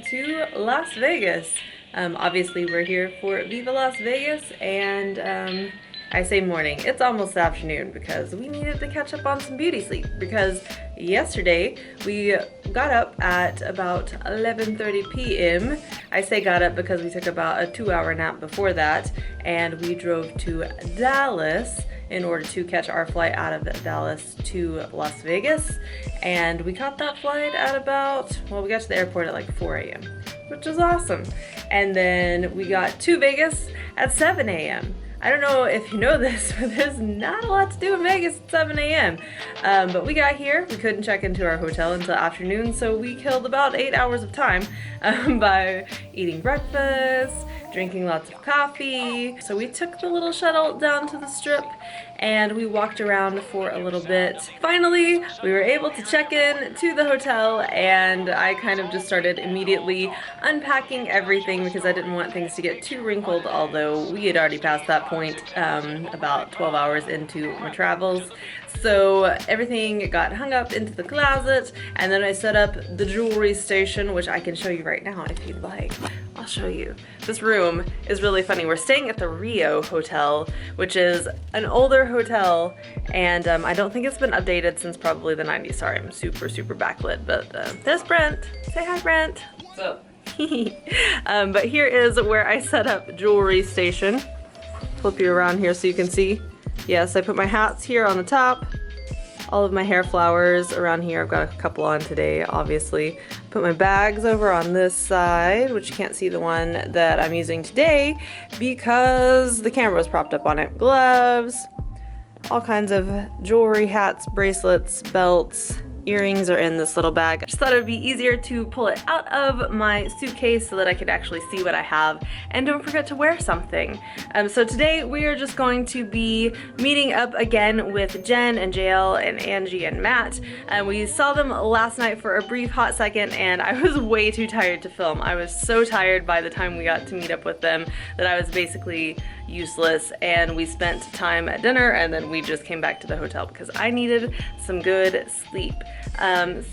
to Las Vegas. Obviously we're here for Viva Las Vegas, and I say morning, it's almost afternoon because we needed to catch up on some beauty sleep because yesterday we got up at about 11:30 p.m. I say got up because we took about a 2-hour nap before that, and we drove to Dallas in order to catch our flight out of Dallas to Las Vegas. And we caught that flight at about, well, we got to the airport at like 4 a.m., which is awesome. And then we got to Vegas at 7 a.m. I don't know if you know this, but there's not a lot to do in Vegas at 7 a.m. But we got here, we couldn't check into our hotel until afternoon, so we killed about 8 hours of time by eating breakfast, drinking lots of coffee. So we took the little shuttle down to the strip and we walked around for a little bit. Finally, we were able to check in to the hotel, and I kind of just started immediately unpacking everything because I didn't want things to get too wrinkled, although we had already passed that point about 12 hours into my travels. So everything got hung up into the closet, and then I set up the jewelry station, which I can show you right now if you'd like. I'll show you. This room is really funny. We're staying at the Rio Hotel, which is an older hotel, and I don't think it's been updated since probably the 90s. Sorry, I'm super backlit, but there's Brent. Say hi, Brent. What's up? But here is where I set up jewelry station. Flip you around here so you can see. Yes, I put my hats here on the top, all of my hair flowers around here. I've got a couple on today, obviously. Put my bags over on this side, which you can't see the one that I'm using today because the camera was propped up on it. Gloves, all kinds of jewelry, hats, bracelets, belts. Earrings are in this little bag. I just thought it would be easier to pull it out of my suitcase so that I could actually see what I have and don't forget to wear something. So today we are just going to be meeting up again with Jen and Jael and Angie and Matt. We saw them last night for a brief hot second, and I was way too tired to film. I was so tired by the time we got to meet up with them that I was basically useless, and we spent time at dinner and then we just came back to the hotel because I needed some good sleep.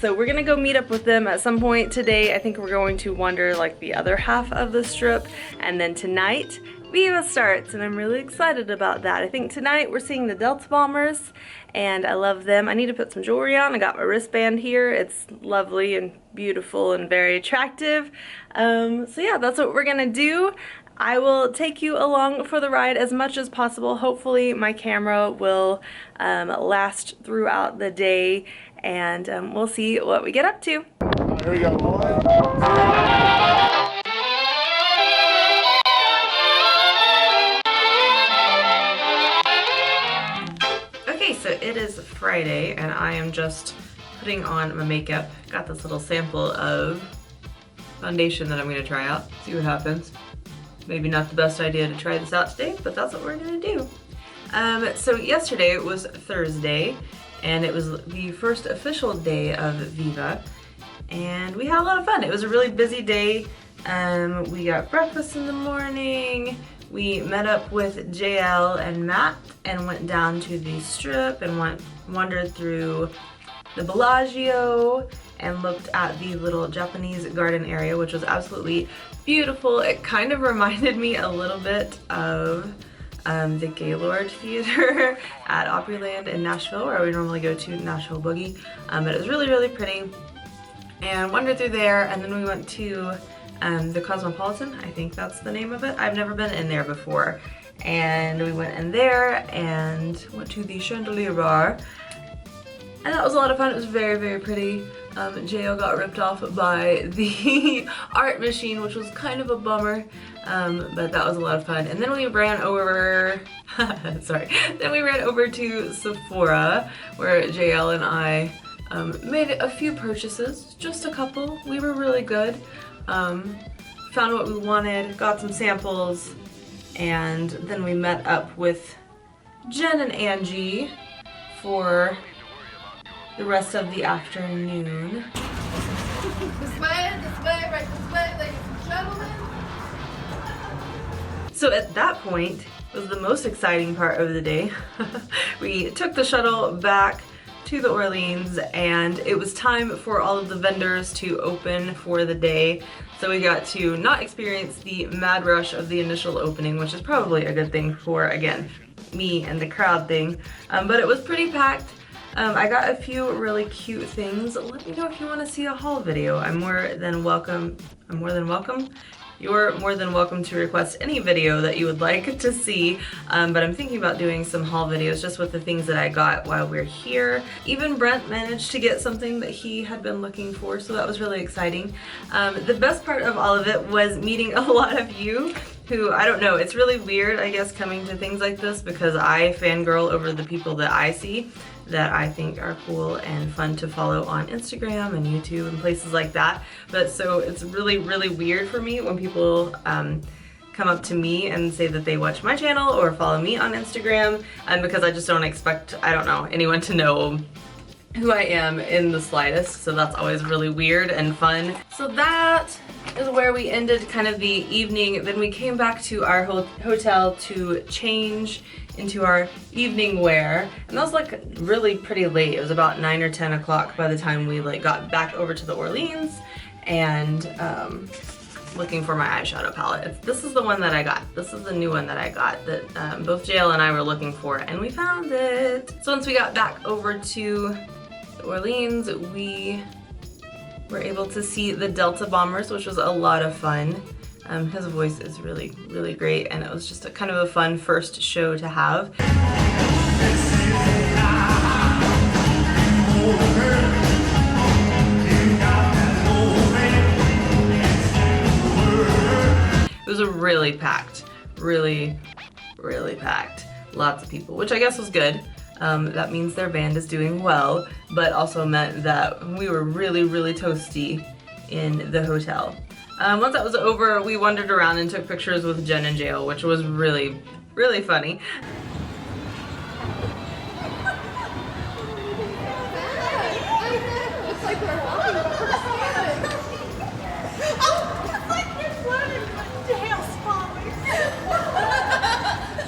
So we're gonna go meet up with them at some point today. I think we're going to wander like the other half of the strip, and then tonight Viva starts, and I'm really excited about that. I think tonight we're seeing the Delta Bombers, and I love them. I need to put some jewelry on. I got my wristband here. It's lovely and beautiful and very attractive. So yeah, that's what we're gonna do. I will take you along for the ride as much as possible. Hopefully my camera will last throughout the day, and we'll see what we get up to. Here we go. Okay, so it is Friday and I am just putting on my makeup. Got this little sample of foundation that I'm gonna try out, see what happens. Maybe not the best idea to try this out today, but that's what we're gonna do. So yesterday was Thursday, and it was the first official day of Viva, and we had a lot of fun. It was a really busy day. We got breakfast in the morning. We met up with Jael and Matt and went down to the strip and wandered through the Bellagio and looked at the little Japanese garden area, which was absolutely beautiful. It kind of reminded me a little bit of the Gaylord Theater at Opryland in Nashville, where we normally go to Nashville Boogie. But it was really pretty. And wandered through there, and then we went to the Cosmopolitan, I think that's the name of it. I've never been in there before. And we went in there and went to the Chandelier Bar. And that was a lot of fun. It was very pretty. Jael got ripped off by the art machine, which was kind of a bummer, but that was a lot of fun. And then we ran over, then we ran over to Sephora, where Jael and I made a few purchases, just a couple. We were really good. Found what we wanted, got some samples, and then we met up with Jen and Angie for the rest of the afternoon. This way, right this way, ladies and gentlemen. So at that point was the most exciting part of the day. We took the shuttle back to the Orleans, and it was time for all of the vendors to open for the day. So we got to not experience the mad rush of the initial opening, which is probably a good thing for, again, me and the crowd thing. But it was pretty packed. I got a few really cute things. Let me know if you want to see a haul video. I'm more than welcome. You're more than welcome to request any video that you would like to see, but I'm thinking about doing some haul videos just with the things that I got while we're here. Even Brent managed to get something that he had been looking for, so that was really exciting. The best part of all of it was meeting a lot of you who, I don't know, it's really weird, I guess, coming to things like this because I fangirl over the people that I see that I think are cool and fun to follow on Instagram and YouTube and places like that. But so it's really, really weird for me when people come up to me and say that they watch my channel or follow me on Instagram, because I just don't expect, I don't know, anyone to know who I am in the slightest. So that's always really weird and fun. So that is where we ended kind of the evening. Then we came back to our hotel to change into our evening wear, and that was like really pretty late. It was about 9 or 10 o'clock by the time we like got back over to the Orleans, and looking for my eyeshadow palette. This is the one that I got. This is the new one that I got that both Jael and I were looking for, and we found it. So once we got back over to the Orleans, we were able to see the Delta bombers, which was a lot of fun. His voice is really, really great, and it was just a kind of a fun first show to have. It was a really packed, really packed. Lots of people, which I guess was good. That means their band is doing well, but also meant that we were really, really toasty in the hotel. Once that was over, we wandered around and took pictures with Jen and Jael, which was really, really funny. Looks like we're walking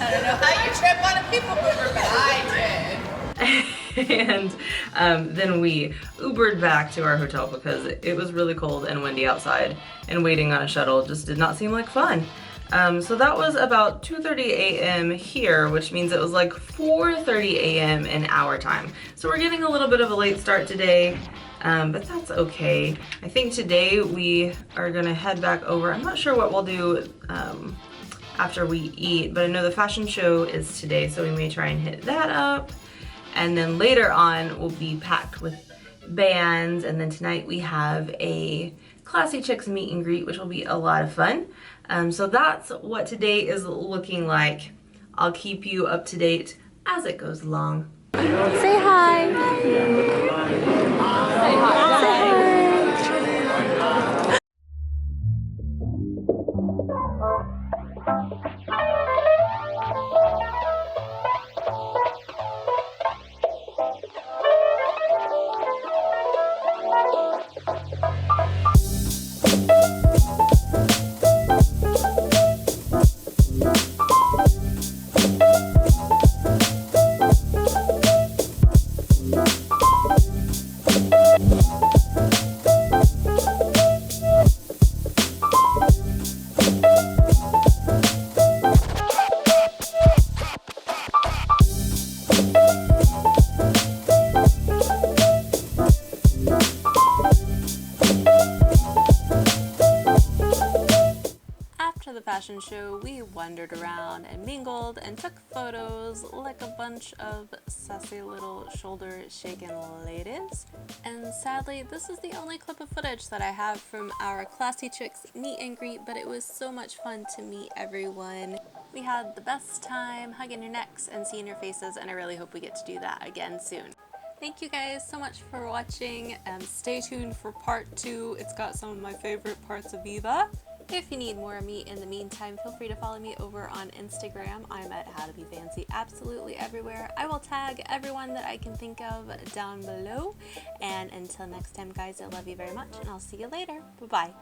I don't know how you trip on a people mover, but I did. And then we Ubered back to our hotel because it was really cold and windy outside, and waiting on a shuttle just did not seem like fun. So that was about 2:30 a.m. here, which means it was like 4:30 a.m. in our time. So we're getting a little bit of a late start today, but that's okay. I think today we are gonna head back over. I'm not sure what we'll do after we eat, but I know the fashion show is today, so we may try and hit that up. And then later on, we'll be packed with bands. And then tonight we have a Classy Chicks meet and greet, which will be a lot of fun. So that's what today is looking like. I'll keep you up to date as it goes along. Say hi. Say hi. Say hi. Fashion show, we wandered around and mingled and took photos like a bunch of sassy little shoulder shaking ladies. And sadly, this is the only clip of footage that I have from our Classy Chicks meet and greet, but it was so much fun to meet everyone. We had the best time hugging your necks and seeing your faces, and I really hope we get to do that again soon. Thank you guys so much for watching, and stay tuned for part 2. It's got some of my favorite parts of Viva. If you need more of me in the meantime, feel free to follow me over on Instagram. I'm at How to Be Fancy absolutely everywhere. I will tag everyone that I can think of down below. And until next time, guys, I love you very much, and I'll see you later. Bye-bye.